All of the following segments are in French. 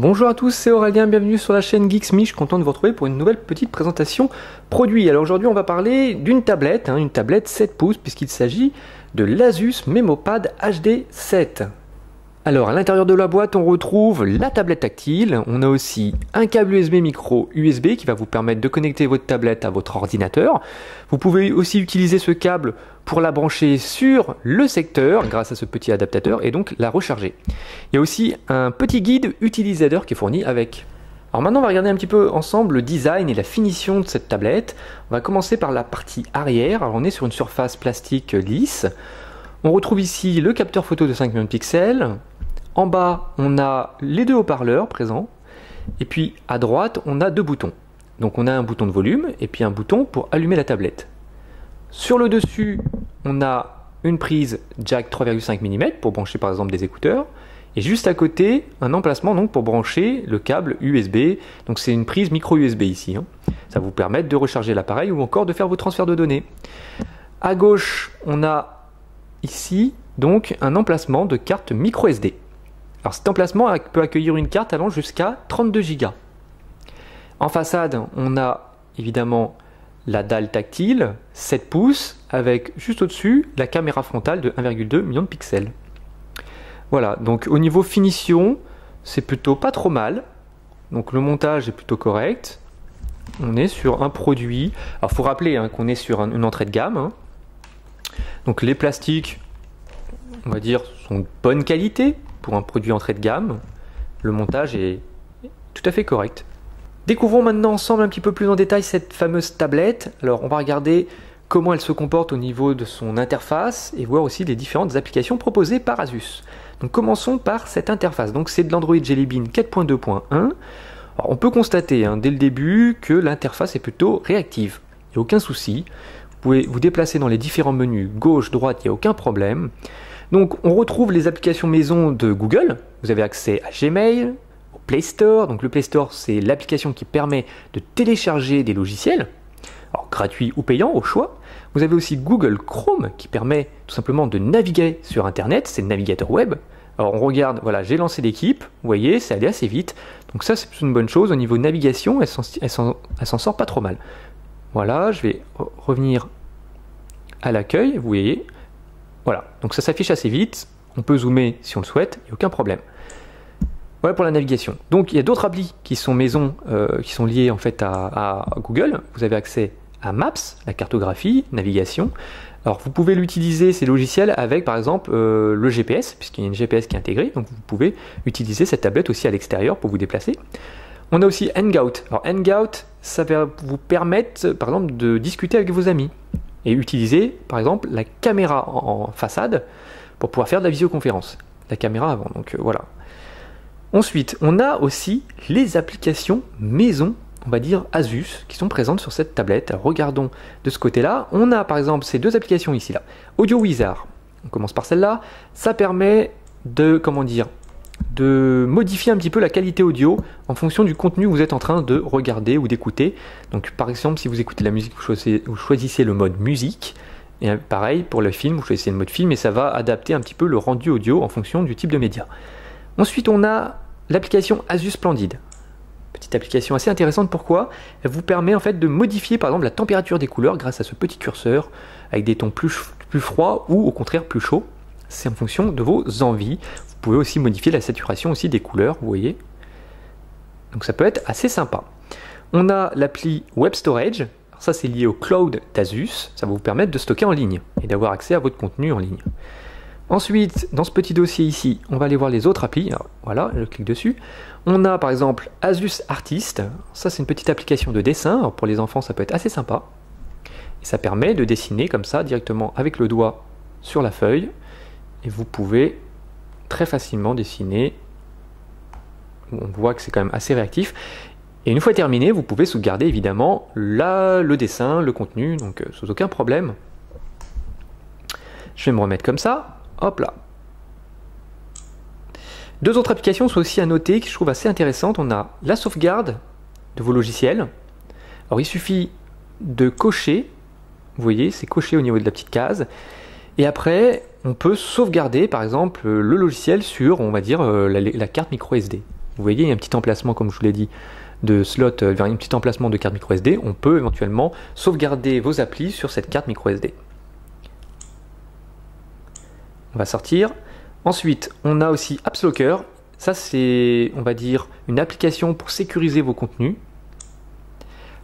Bonjour à tous, c'est Aurélien, bienvenue sur la chaîne Geeksme, je suis content de vous retrouver pour une nouvelle petite présentation produit. Alors aujourd'hui on va parler d'une tablette, une tablette 7 pouces puisqu'il s'agit de l'Asus MemoPad HD 7. Alors à l'intérieur de la boîte on retrouve la tablette tactile, on a aussi un câble USB micro USB qui va vous permettre de connecter votre tablette à votre ordinateur. Vous pouvez aussi utiliser ce câble pour la brancher sur le secteur grâce à ce petit adaptateur et donc la recharger. Il y a aussi un petit guide utilisateur qui est fourni avec. Alors maintenant on va regarder un petit peu ensemble le design et la finition de cette tablette. On va commencer par la partie arrière. Alors on est sur une surface plastique lisse. On retrouve ici le capteur photo de 5 millions de pixels. En bas, on a les deux haut-parleurs présents. Et puis à droite, on a deux boutons. Donc on a un bouton de volume et puis un bouton pour allumer la tablette. Sur le dessus, on a une prise jack 3,5 mm pour brancher par exemple des écouteurs. Et juste à côté, un emplacement donc pour brancher le câble USB. Donc c'est une prise micro USB ici. Ça va vous permettre de recharger l'appareil ou encore de faire vos transferts de données. À gauche, on a ici donc un emplacement de carte micro SD. Alors cet emplacement peut accueillir une carte allant jusqu'à 32 Go. En façade, on a évidemment la dalle tactile 7 pouces avec juste au-dessus la caméra frontale de 1,2 million de pixels. Voilà, donc au niveau finition, c'est plutôt pas trop mal. Donc le montage est plutôt correct. On est sur un produit. Alors il faut rappeler qu'on est sur une entrée de gamme. Donc les plastiques, on va dire, sont de bonne qualité pour un produit entrée de gamme. Le montage est tout à fait correct. Découvrons maintenant ensemble un petit peu plus en détail cette fameuse tablette. Alors on va regarder comment elle se comporte au niveau de son interface et voir aussi les différentes applications proposées par Asus. Donc commençons par cette interface. Donc c'est de l'Android Jelly Bean 4.2.1. On peut constater dès le début que l'interface est plutôt réactive. Il n'y a aucun souci. Vous pouvez vous déplacer dans les différents menus gauche, droite, il n'y a aucun problème. Donc on retrouve les applications maison de Google. Vous avez accès à Gmail, au Play Store. Donc le Play Store, c'est l'application qui permet de télécharger des logiciels, alors gratuits ou payants au choix. Vous avez aussi Google Chrome qui permet tout simplement de naviguer sur Internet, c'est le navigateur web. Alors on regarde, voilà, j'ai lancé l'équipe, vous voyez, c'est allé assez vite. Donc ça c'est une bonne chose, au niveau navigation, elle s'en sort pas trop mal. Voilà, je vais revenir à l'accueil, vous voyez. Voilà, donc ça s'affiche assez vite, on peut zoomer si on le souhaite, il n'y a aucun problème. Voilà pour la navigation. Donc il y a d'autres applis qui sont maison, qui sont liées en fait à Google. Vous avez accès à Maps, la cartographie, navigation. Alors vous pouvez l'utiliser, ces logiciels, avec par exemple le GPS, puisqu'il y a une GPS qui est intégrée, donc vous pouvez utiliser cette tablette aussi à l'extérieur pour vous déplacer. On a aussi Hangout. Alors Hangout, ça va vous permettre par exemple de discuter avec vos amis et utiliser par exemple la caméra en façade pour pouvoir faire de la visioconférence. La caméra avant, donc voilà. Ensuite, on a aussi les applications maison, on va dire Asus, qui sont présentes sur cette tablette. Alors, regardons de ce côté-là. On a par exemple ces deux applications ici là. Audio Wizard. On commence par celle-là. Ça permet de, de modifier un petit peu la qualité audio en fonction du contenu que vous êtes en train de regarder ou d'écouter. Donc par exemple, si vous écoutez la musique, vous choisissez le mode musique. Et pareil, pour le film, vous choisissez le mode film et ça va adapter un petit peu le rendu audio en fonction du type de média. Ensuite, on a l'application Asus Splendid. Petite application assez intéressante, pourquoi? Elle vous permet en fait de modifier par exemple la température des couleurs grâce à ce petit curseur avec des tons plus froids ou au contraire plus chauds. C'est en fonction de vos envies. Vous pouvez aussi modifier la saturation aussi des couleurs, vous voyez. Donc ça peut être assez sympa. On a l'appli Web Storage. Alors ça c'est lié au cloud d'Asus. Ça va vous permettre de stocker en ligne et d'avoir accès à votre contenu en ligne. Ensuite, dans ce petit dossier ici, on va aller voir les autres applis. Alors, voilà, je clique dessus. On a par exemple Asus Artist. Ça c'est une petite application de dessin. Alors, pour les enfants ça peut être assez sympa. Et ça permet de dessiner comme ça directement avec le doigt sur la feuille. Et vous pouvez très facilement dessiner. On voit que c'est quand même assez réactif. Et une fois terminé, vous pouvez sauvegarder évidemment le dessin, le contenu, donc sans aucun problème. Je vais me remettre comme ça. Hop là. Deux autres applications sont aussi à noter que je trouve assez intéressantes. On a la sauvegarde de vos logiciels. Alors il suffit de cocher. Vous voyez, c'est coché au niveau de la petite case. Et après, on peut sauvegarder par exemple le logiciel sur, on va dire, la carte micro SD. vous voyez, il y a un petit emplacement, comme je vous l'ai dit, de slot vers un petit emplacement de carte micro SD. On peut éventuellement sauvegarder vos applis sur cette carte micro SD. On va sortir. Ensuite, on a aussi AppsLocker. Ça, c'est, on va dire, une application pour sécuriser vos contenus.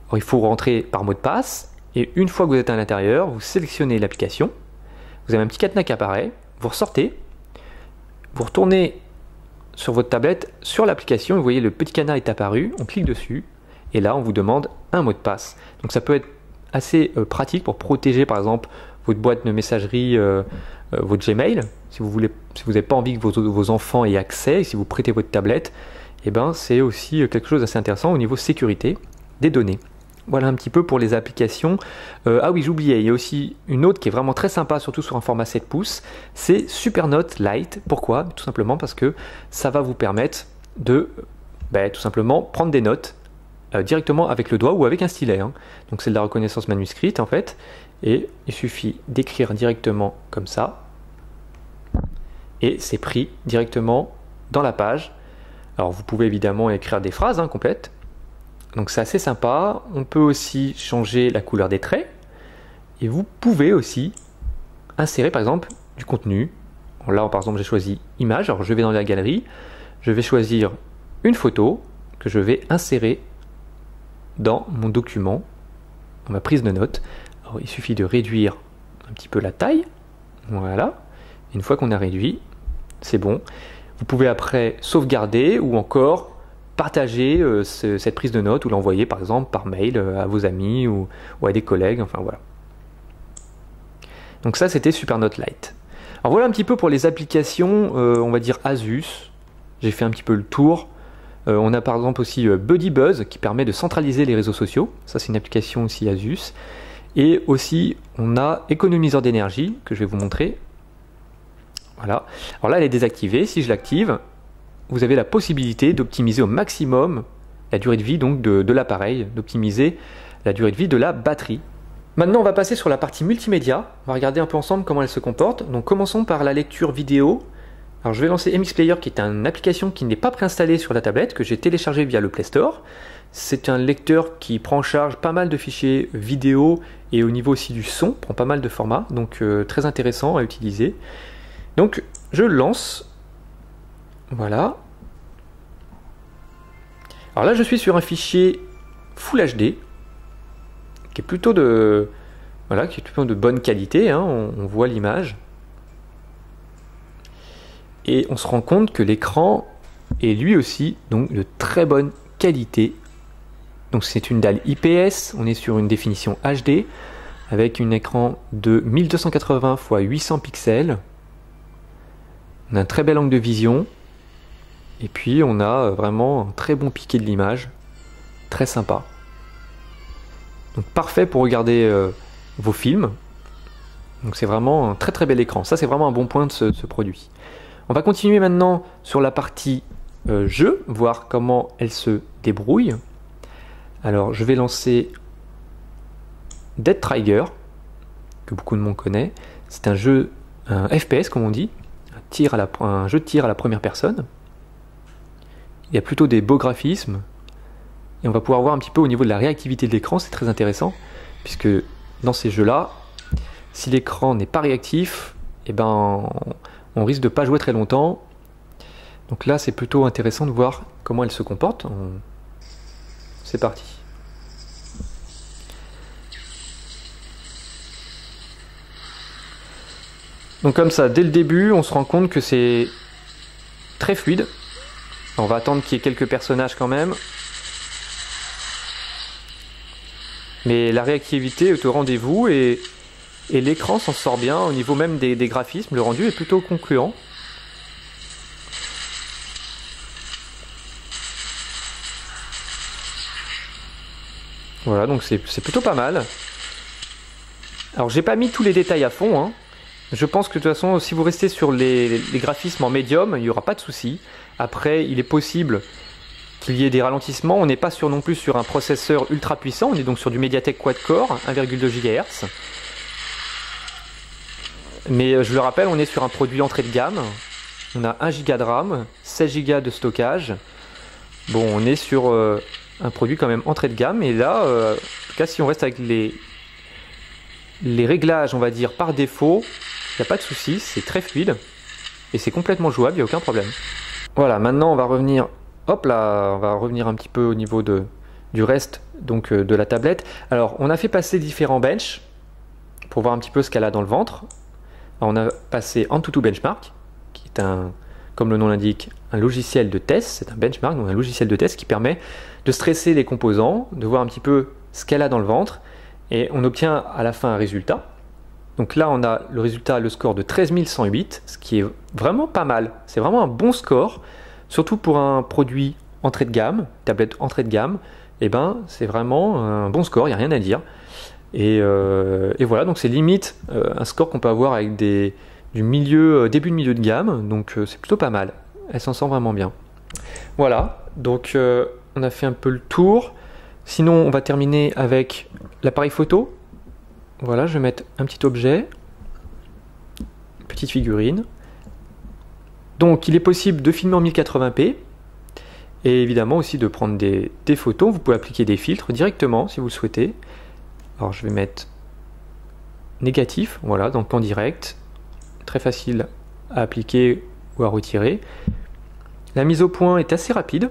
Alors, il faut rentrer par mot de passe. Et une fois que vous êtes à l'intérieur, vous sélectionnez l'application. Vous avez un petit cadenas qui apparaît. Vous ressortez. Vous retournez sur votre tablette, sur l'application. Vous voyez, le petit cadenas est apparu. On clique dessus. Et là, on vous demande un mot de passe. Donc, ça peut être assez pratique pour protéger, par exemple, votre boîte de messagerie, votre Gmail. Si vous n'avez pas envie que vos enfants aient accès, et si vous prêtez votre tablette, eh ben, c'est aussi quelque chose d'assez intéressant au niveau sécurité des données. Voilà un petit peu pour les applications. Ah oui, j'oubliais, il y a aussi une autre qui est vraiment très sympa, surtout sur un format 7 pouces, c'est Supernote Lite. Pourquoi? Tout simplement parce que ça va vous permettre de tout simplement prendre des notes directement avec le doigt ou avec un stylet. Donc c'est de la reconnaissance manuscrite en fait. Et il suffit d'écrire directement comme ça. Et c'est pris directement dans la page. Alors vous pouvez évidemment écrire des phrases complètes. Donc c'est assez sympa. On peut aussi changer la couleur des traits. Et vous pouvez aussi insérer par exemple du contenu. Alors là par exemple j'ai choisi image. Alors je vais dans la galerie. Je vais choisir une photo que je vais insérer dans mon document, dans ma prise de notes. Alors, il suffit de réduire un petit peu la taille. Voilà. Une fois qu'on a réduit, c'est bon. Vous pouvez après sauvegarder ou encore partager cette prise de notes ou l'envoyer par exemple par mail à vos amis ou à des collègues. Enfin voilà. Donc ça c'était Supernote Lite. Alors voilà un petit peu pour les applications, on va dire Asus. J'ai fait un petit peu le tour. On a par exemple aussi BuddyBuzz qui permet de centraliser les réseaux sociaux. Ça c'est une application aussi Asus. Et aussi on a économiseur d'énergie que je vais vous montrer. Voilà. Alors là elle est désactivée. Si je l'active, vous avez la possibilité d'optimiser au maximum la durée de vie donc de l'appareil, d'optimiser la durée de vie de la batterie. Maintenant on va passer sur la partie multimédia. On va regarder un peu ensemble comment elle se comporte. Donc commençons par la lecture vidéo. Alors je vais lancer MX Player qui est une application qui n'est pas préinstallée sur la tablette, que j'ai téléchargée via le Play Store. C'est un lecteur qui prend en charge pas mal de fichiers vidéo et au niveau aussi du son, prend pas mal de formats, donc très intéressant à utiliser. Donc je lance, voilà. Alors là je suis sur un fichier Full HD qui est plutôt de, voilà, qui est plutôt de bonne qualité, on voit l'image. Et on se rend compte que l'écran est lui aussi donc de très bonne qualité. Donc c'est une dalle IPS, on est sur une définition HD avec un écran de 1280 x 800 pixels. On a un très bel angle de vision. Et puis on a vraiment un très bon piqué de l'image. Très sympa. Donc parfait pour regarder vos films. Donc c'est vraiment un très très bel écran. Ça c'est vraiment un bon point de ce produit. On va continuer maintenant sur la partie jeu, voir comment elle se débrouille. Alors je vais lancer Dead Trigger, que beaucoup de monde connaît. C'est un jeu, un FPS comme on dit, un jeu de tir à la première personne. Il y a plutôt des beaux graphismes. Et on va pouvoir voir un petit peu au niveau de la réactivité de l'écran, c'est très intéressant. Puisque dans ces jeux-là, si l'écran n'est pas réactif, eh ben, on risque de ne pas jouer très longtemps. Donc là c'est plutôt intéressant de voir comment elle se comporte. C'est parti. Donc comme ça, dès le début, on se rend compte que c'est très fluide. On va attendre qu'il y ait quelques personnages quand même. Mais la réactivité est au rendez-vous et l'écran s'en sort bien au niveau même des graphismes. Le rendu est plutôt concluant. Voilà, donc c'est plutôt pas mal. Alors j'ai pas mis tous les détails à fond. Je pense que de toute façon, si vous restez sur les graphismes en médium, il n'y aura pas de souci. Après, il est possible qu'il y ait des ralentissements. On n'est pas non plus sur un processeur ultra puissant. On est donc sur du Mediatek quad-core, 1,2 GHz. Mais je le rappelle, on est sur un produit entrée de gamme. On a 1 Go de RAM, 16 Go de stockage. bon, on est sur un produit quand même entrée de gamme. Et là, en tout cas, si on reste avec les réglages, on va dire, par défaut, il n'y a pas de souci, c'est très fluide. Et c'est complètement jouable, il n'y a aucun problème. Voilà, maintenant on va revenir, hop là, on va revenir un petit peu au niveau du reste donc, de la tablette. Alors, on a fait passer différents benches pour voir un petit peu ce qu'elle a dans le ventre. Alors, on a passé Antutu Benchmark, qui est comme le nom l'indique, un logiciel de test. C'est un benchmark, donc un logiciel de test qui permet de stresser les composants, de voir un petit peu ce qu'elle a dans le ventre, et on obtient à la fin un résultat. Donc là, on a le résultat, le score de 13 108, ce qui est vraiment pas mal. C'est vraiment un bon score, surtout pour un produit entrée de gamme, tablette entrée de gamme. Et ben, c'est vraiment un bon score, il n'y a rien à dire. Et voilà, donc c'est limite un score qu'on peut avoir avec du milieu, début de milieu de gamme. Donc c'est plutôt pas mal. Elle s'en sent vraiment bien. Voilà, donc on a fait un peu le tour. Sinon, on va terminer avec l'appareil photo. Voilà, je vais mettre un petit objet, une petite figurine. Donc il est possible de filmer en 1080p et évidemment aussi de prendre des photos. Vous pouvez appliquer des filtres directement si vous le souhaitez. Alors je vais mettre négatif, voilà, donc en direct. Très facile à appliquer ou à retirer. La mise au point est assez rapide.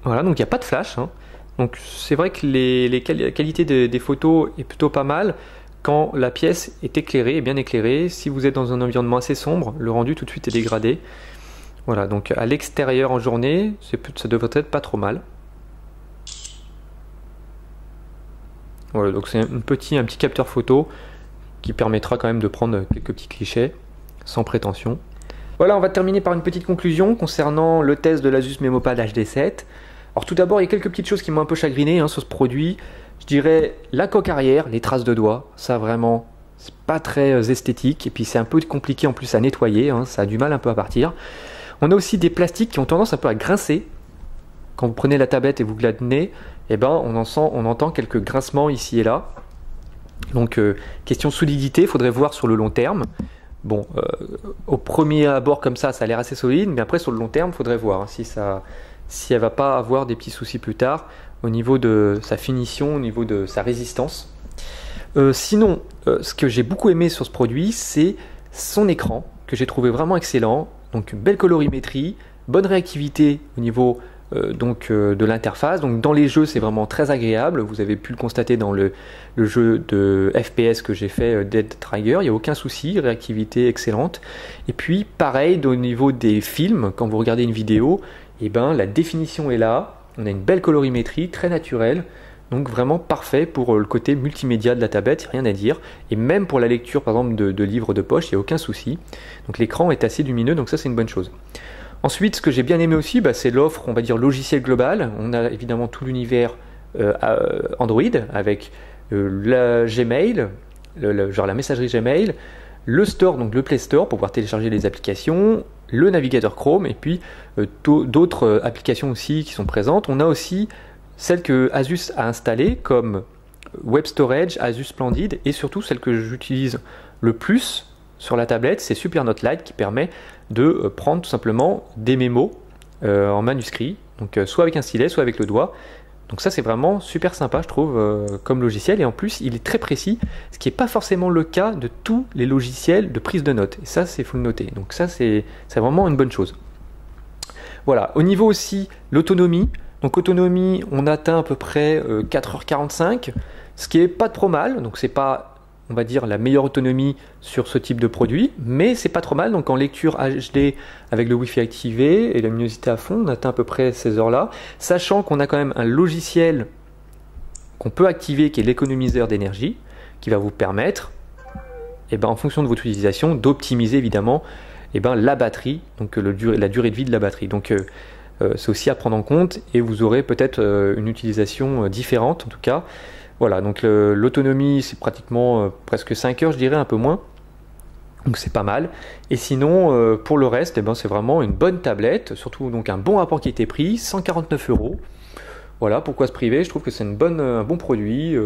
Voilà, donc il n'y a pas de flash, hein. Donc c'est vrai que la qualité des photos est plutôt pas mal quand la pièce est éclairée, est bien éclairée. Si vous êtes dans un environnement assez sombre, le rendu tout de suite est dégradé. Voilà, donc à l'extérieur en journée, ça devrait être pas trop mal. Voilà, donc c'est un petit capteur photo qui permettra quand même de prendre quelques petits clichés sans prétention. Voilà, on va terminer par une petite conclusion concernant le test de l'Asus MemoPad HD7. Alors tout d'abord, il y a quelques petites choses qui m'ont un peu chagriné sur ce produit. Je dirais la coque arrière, les traces de doigts, ça vraiment, c'est pas très esthétique. Et puis c'est un peu compliqué en plus à nettoyer, ça a du mal un peu à partir. On a aussi des plastiques qui ont tendance un peu à grincer. Quand vous prenez la tablette et vous gladenez, eh ben, on entend quelques grincements ici et là. Donc question solidité, il faudrait voir sur le long terme. Bon, au premier abord comme ça a l'air assez solide, mais après sur le long terme, il faudrait voir si elle va pas avoir des petits soucis plus tard au niveau de sa finition, au niveau de sa résistance. Sinon, ce que j'ai beaucoup aimé sur ce produit, c'est son écran, que j'ai trouvé vraiment excellent. Donc une belle colorimétrie, bonne réactivité au niveau de l'interface. Donc dans les jeux, c'est vraiment très agréable. Vous avez pu le constater dans le jeu de FPS que j'ai fait, Dead Trigger. Il n'y a aucun souci, réactivité excellente. Et puis pareil au niveau des films, quand vous regardez une vidéo, et ben la définition est là. On a une belle colorimétrie, très naturelle. Donc vraiment parfait pour le côté multimédia de la tablette, rien à dire. Et même pour la lecture par exemple de livres de poche, il n'y a aucun souci. Donc l'écran est assez lumineux, donc ça c'est une bonne chose. Ensuite, ce que j'ai bien aimé aussi, c'est l'offre, on va dire, logiciel global. On a évidemment tout l'univers Android avec la Gmail, genre la messagerie Gmail, le store, donc le Play Store pour pouvoir télécharger les applications, le navigateur Chrome et puis d'autres applications aussi qui sont présentes. On a aussi celles que Asus a installées comme Web Storage, Asus Splendid et surtout celle que j'utilise le plus sur la tablette, c'est SuperNote Lite qui permet de prendre tout simplement des mémos en manuscrit, donc soit avec un stylet, soit avec le doigt. Donc ça c'est vraiment super sympa je trouve comme logiciel et en plus il est très précis, ce qui n'est pas forcément le cas de tous les logiciels de prise de notes. Et ça c'est faut le noter, donc ça c'est vraiment une bonne chose. Voilà, au niveau aussi l'autonomie, donc autonomie on atteint à peu près 4h45, ce qui est pas trop mal, donc c'est pas on va dire la meilleure autonomie sur ce type de produit, mais c'est pas trop mal. Donc en lecture HD avec le Wi-Fi activé et la luminosité à fond, on atteint à peu près ces heures-là, sachant qu'on a quand même un logiciel qu'on peut activer qui est l'économiseur d'énergie, qui va vous permettre, en fonction de votre utilisation, d'optimiser évidemment la batterie, donc la durée de vie de la batterie. Donc c'est aussi à prendre en compte et vous aurez peut-être une utilisation différente en tout cas. Voilà, donc l'autonomie c'est pratiquement presque 5 heures je dirais, un peu moins, donc c'est pas mal. Et sinon pour le reste c'est vraiment une bonne tablette, surtout donc un bon rapport qualité-prix, 149 €. Voilà, pourquoi se priver, je trouve que c'est un bon produit,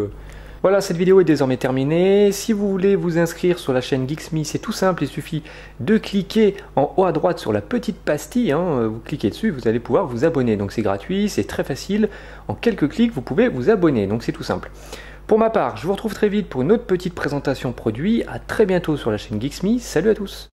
Voilà, cette vidéo est désormais terminée. Si vous voulez vous inscrire sur la chaîne Geeksme, c'est tout simple, il suffit de cliquer en haut à droite sur la petite pastille, vous cliquez dessus, vous allez pouvoir vous abonner. Donc c'est gratuit, c'est très facile, en quelques clics vous pouvez vous abonner, donc c'est tout simple. Pour ma part, je vous retrouve très vite pour une autre petite présentation produit. À très bientôt sur la chaîne Geeksme. Salut à tous.